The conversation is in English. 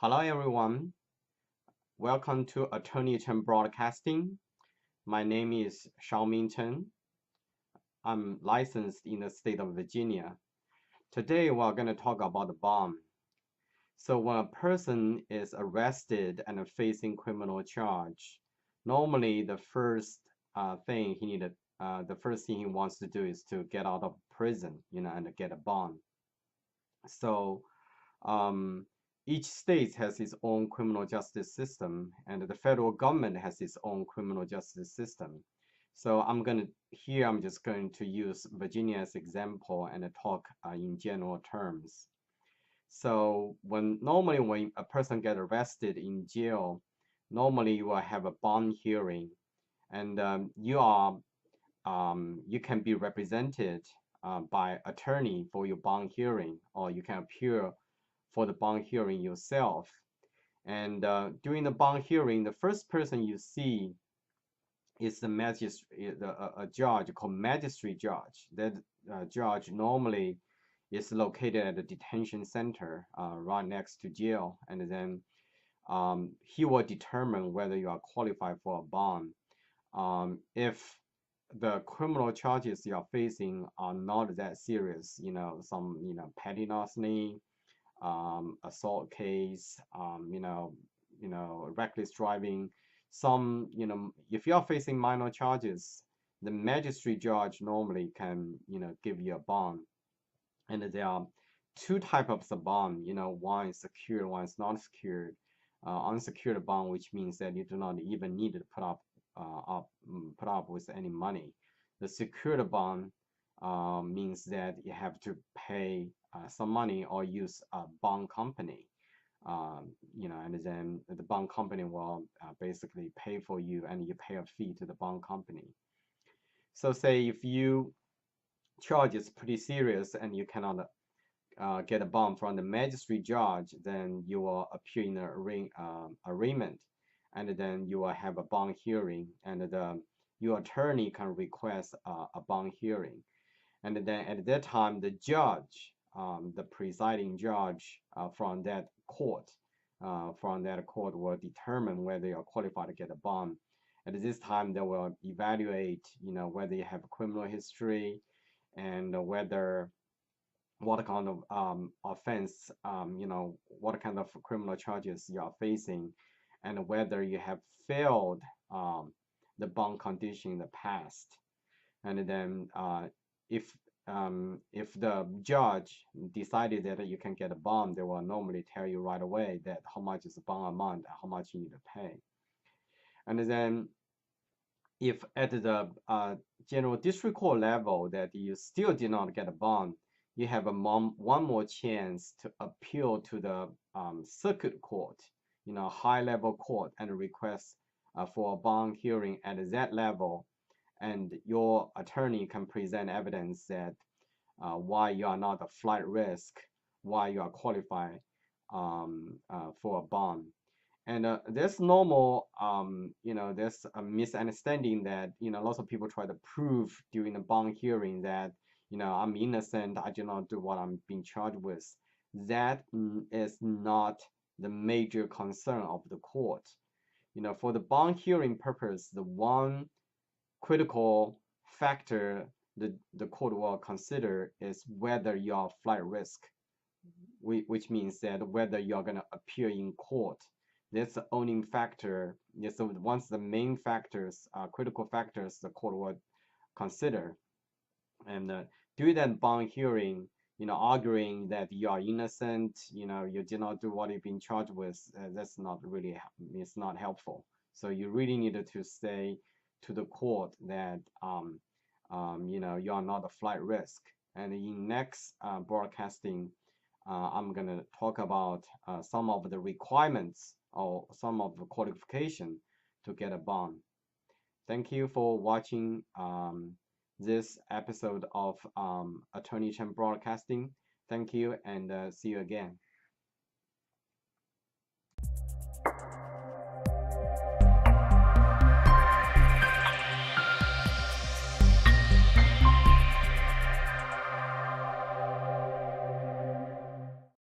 Hello everyone, welcome to Attorney Chen Broadcasting. My name is Xiaoming Chen. I'm licensed in the state of Virginia. Today we're going to talk about the bond. So when a person is arrested and facing criminal charge, normally the first thing he wants to do is to get out of prison, and get a bond. So um, each state has its own criminal justice system, and the federal government has its own criminal justice system. So I'm just going to use Virginia as example and talk in general terms. So normally when a person gets arrested in jail, normally you will have a bond hearing, and you can be represented by attorney for your bond hearing, or you can appear for the bond hearing yourself. And during the bond hearing, the first person you see is the magistrate, a judge called magistrate judge. That judge normally is located at the detention center right next to jail, and then he will determine whether you are qualified for a bond. If the criminal charges you are facing are not that serious, some petty larceny, assault case, reckless driving. If you are facing minor charges, the magistrate judge normally can, give you a bond. And there are two types of bond. One is secured, one is not secured. Unsecured bond, which means that you do not even need to put up with any money. The secured bond means that you have to pay some money or use a bond company, and then the bond company will basically pay for you, and you pay a fee to the bond company. So say if you charge is pretty serious and you cannot get a bond from the magistrate judge, then you will appear in an arraignment, and then you will have a bond hearing, and your attorney can request a bond hearing. And then at that time, the judge, the presiding judge from that court will determine whether you're qualified to get a bond. At this time, they will evaluate, whether you have a criminal history, and what kind of offense, what kind of criminal charges you are facing, and whether you have failed the bond condition in the past. And then if the judge decided that you can get a bond, they will normally tell you right away that how much is the bond amount, how much you need to pay. And then if at the general district court level that you still did not get a bond, you have one more chance to appeal to the circuit court, high level court, and request for a bond hearing at that level. And your attorney can present evidence that why you are not a flight risk, why you are qualified for a bond. And there's there's a misunderstanding that, lots of people try to prove during the bond hearing that, I'm innocent, I did not do what I'm being charged with. That is not the major concern of the court. For the bond hearing purpose, the one critical factor the court will consider is whether you are flight risk, which means that whether you're going to appear in court. That's the only factor. So once the main factors, critical factors, the court would consider. And during that bond hearing, arguing that you are innocent, you did not do what you've been charged with, that's not really, it's not helpful. So you really needed to say to the court that, you are not a flight risk. And in next broadcasting, I'm going to talk about some of the requirements or some of the qualification to get a bond. Thank you for watching this episode of Attorney Chen Broadcasting. Thank you, and see you again.